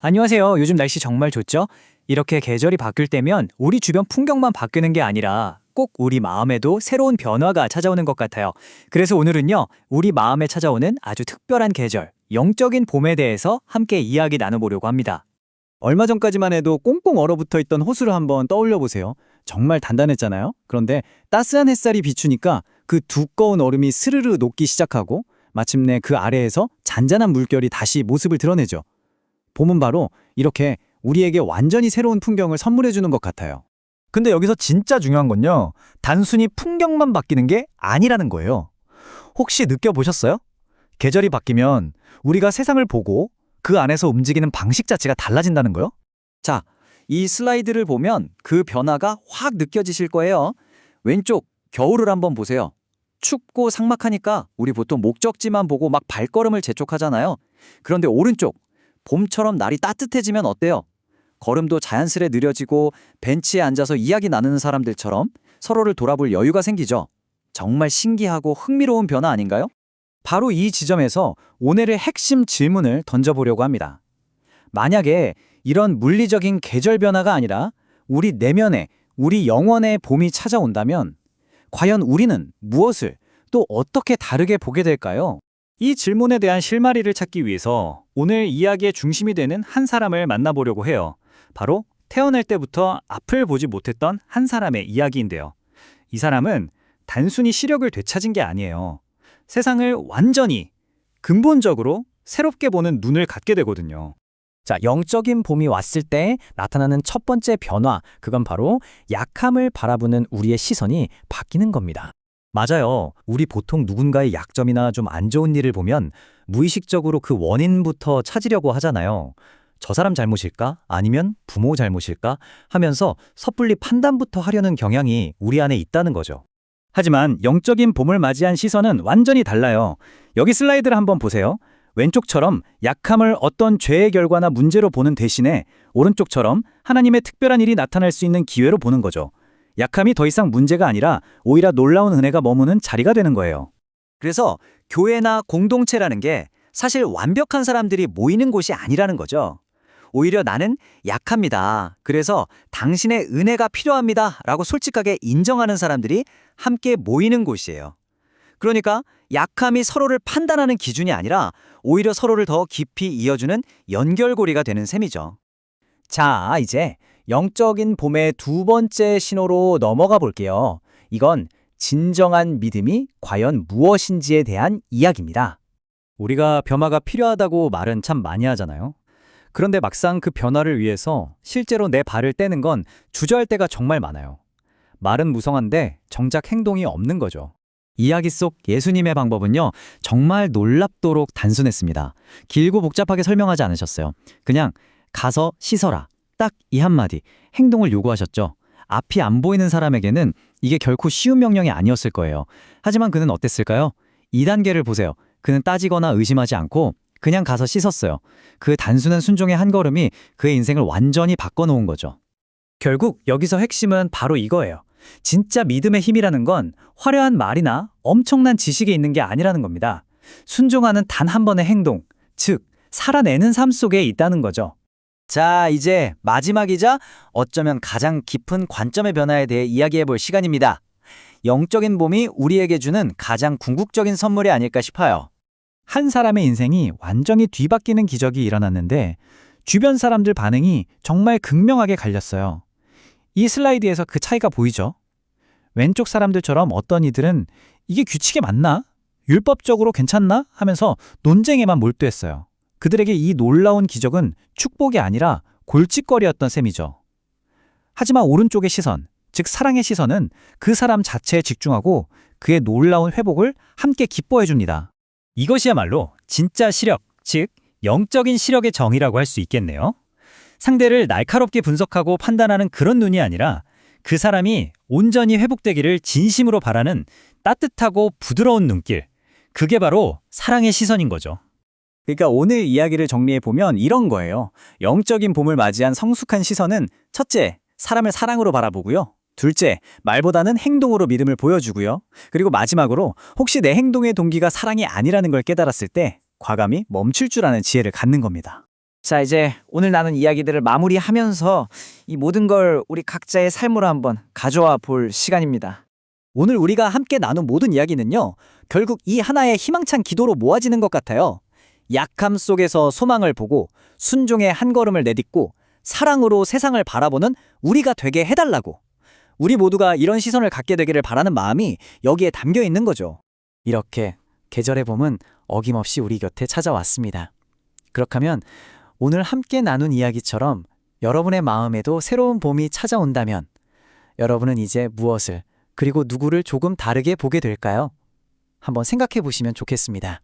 안녕하세요. 요즘 날씨 정말 좋죠? 이렇게 계절이 바뀔 때면 우리 주변 풍경만 바뀌는 게 아니라 꼭 우리 마음에도 새로운 변화가 찾아오는 것 같아요. 그래서 오늘은요, 우리 마음에 찾아오는 아주 특별한 계절, 영적인 봄에 대해서 함께 이야기 나눠보려고 합니다. 얼마 전까지만 해도 꽁꽁 얼어붙어 있던 호수를 한번 떠올려 보세요. 정말 단단했잖아요. 그런데 따스한 햇살이 비추니까 그 두꺼운 얼음이 스르르 녹기 시작하고 마침내 그 아래에서 잔잔한 물결이 다시 모습을 드러내죠. 봄은 바로 이렇게 우리에게 완전히 새로운 풍경을 선물해 주는 것 같아요. 근데 여기서 진짜 중요한 건요. 단순히 풍경만 바뀌는 게 아니라는 거예요. 혹시 느껴보셨어요? 계절이 바뀌면 우리가 세상을 보고 그 안에서 움직이는 방식 자체가 달라진다는 거요? 자, 이 슬라이드를 보면 그 변화가 확 느껴지실 거예요. 왼쪽 겨울을 한번 보세요. 춥고 삭막하니까 우리 보통 목적지만 보고 막 발걸음을 재촉하잖아요. 그런데 오른쪽 봄처럼 날이 따뜻해지면 어때요? 걸음도 자연스레 느려지고 벤치에 앉아서 이야기 나누는 사람들처럼 서로를 돌아볼 여유가 생기죠. 정말 신기하고 흥미로운 변화 아닌가요? 바로 이 지점에서 오늘의 핵심 질문을 던져보려고 합니다. 만약에 이런 물리적인 계절 변화가 아니라 우리 내면에, 우리 영혼의 봄이 찾아온다면 과연 우리는 무엇을 또 어떻게 다르게 보게 될까요? 이 질문에 대한 실마리를 찾기 위해서 오늘 이야기의 중심이 되는 한 사람을 만나보려고 해요. 바로 태어날 때부터 앞을 보지 못했던 한 사람의 이야기인데요. 이 사람은 단순히 시력을 되찾은 게 아니에요. 세상을 완전히 근본적으로 새롭게 보는 눈을 갖게 되거든요. 자, 영적인 봄이 왔을 때 나타나는 첫 번째 변화, 그건 바로 약함을 바라보는 우리의 시선이 바뀌는 겁니다. 맞아요. 우리 보통 누군가의 약점이나 좀 안 좋은 일을 보면 무의식적으로 그 원인부터 찾으려고 하잖아요. 저 사람 잘못일까? 아니면 부모 잘못일까? 하면서 섣불리 판단부터 하려는 경향이 우리 안에 있다는 거죠. 하지만 영적인 봄을 맞이한 시선은 완전히 달라요. 여기 슬라이드를 한번 보세요. 왼쪽처럼 약함을 어떤 죄의 결과나 문제로 보는 대신에 오른쪽처럼 하나님의 특별한 일이 나타날 수 있는 기회로 보는 거죠. 약함이 더 이상 문제가 아니라 오히려 놀라운 은혜가 머무는 자리가 되는 거예요. 그래서 교회나 공동체라는 게 사실 완벽한 사람들이 모이는 곳이 아니라는 거죠. 오히려 나는 약합니다. 그래서 당신의 은혜가 필요합니다. 라고 솔직하게 인정하는 사람들이 함께 모이는 곳이에요. 그러니까 약함이 서로를 판단하는 기준이 아니라 오히려 서로를 더 깊이 이어주는 연결고리가 되는 셈이죠. 자, 이제 영적인 봄의 두 번째 신호로 넘어가 볼게요. 이건 진정한 믿음이 과연 무엇인지에 대한 이야기입니다. 우리가 변화가 필요하다고 말은 참 많이 하잖아요. 그런데 막상 그 변화를 위해서 실제로 내 발을 떼는 건 주저할 때가 정말 많아요. 말은 무성한데 정작 행동이 없는 거죠. 이야기 속 예수님의 방법은요, 정말 놀랍도록 단순했습니다. 길고 복잡하게 설명하지 않으셨어요. 그냥 가서 씻어라. 딱 이 한마디, 행동을 요구하셨죠. 앞이 안 보이는 사람에게는 이게 결코 쉬운 명령이 아니었을 거예요. 하지만 그는 어땠을까요? 2단계를 보세요. 그는 따지거나 의심하지 않고 그냥 가서 씻었어요. 그 단순한 순종의 한 걸음이 그의 인생을 완전히 바꿔놓은 거죠. 결국 여기서 핵심은 바로 이거예요. 진짜 믿음의 힘이라는 건 화려한 말이나 엄청난 지식이 있는 게 아니라는 겁니다. 순종하는 단 한 번의 행동, 즉 살아내는 삶 속에 있다는 거죠. 자, 이제 마지막이자 어쩌면 가장 깊은 관점의 변화에 대해 이야기해 볼 시간입니다. 영적인 봄이 우리에게 주는 가장 궁극적인 선물이 아닐까 싶어요. 한 사람의 인생이 완전히 뒤바뀌는 기적이 일어났는데 주변 사람들 반응이 정말 극명하게 갈렸어요. 이 슬라이드에서 그 차이가 보이죠? 왼쪽 사람들처럼 어떤 이들은 이게 규칙에 맞나? 율법적으로 괜찮나? 하면서 논쟁에만 몰두했어요. 그들에게 이 놀라운 기적은 축복이 아니라 골칫거리였던 셈이죠. 하지만 오른쪽의 시선, 즉 사랑의 시선은 그 사람 자체에 집중하고 그의 놀라운 회복을 함께 기뻐해 줍니다. 이것이야말로 진짜 시력, 즉 영적인 시력의 정의라고 할 수 있겠네요. 상대를 날카롭게 분석하고 판단하는 그런 눈이 아니라 그 사람이 온전히 회복되기를 진심으로 바라는 따뜻하고 부드러운 눈길, 그게 바로 사랑의 시선인 거죠. 그러니까 오늘 이야기를 정리해보면 이런 거예요. 영적인 봄을 맞이한 성숙한 시선은 첫째, 사람을 사랑으로 바라보고요. 둘째, 말보다는 행동으로 믿음을 보여주고요. 그리고 마지막으로 혹시 내 행동의 동기가 사랑이 아니라는 걸 깨달았을 때 과감히 멈출 줄 아는 지혜를 갖는 겁니다. 자, 이제 오늘 나눈 이야기들을 마무리하면서 이 모든 걸 우리 각자의 삶으로 한번 가져와 볼 시간입니다. 오늘 우리가 함께 나눈 모든 이야기는요, 결국 이 하나의 희망찬 기도로 모아지는 것 같아요. 약함 속에서 소망을 보고 순종의 한 걸음을 내딛고 사랑으로 세상을 바라보는 우리가 되게 해달라고. 우리 모두가 이런 시선을 갖게 되기를 바라는 마음이 여기에 담겨 있는 거죠. 이렇게 계절의 봄은 어김없이 우리 곁에 찾아왔습니다. 그렇다면 오늘 함께 나눈 이야기처럼 여러분의 마음에도 새로운 봄이 찾아온다면 여러분은 이제 무엇을 그리고 누구를 조금 다르게 보게 될까요? 한번 생각해 보시면 좋겠습니다.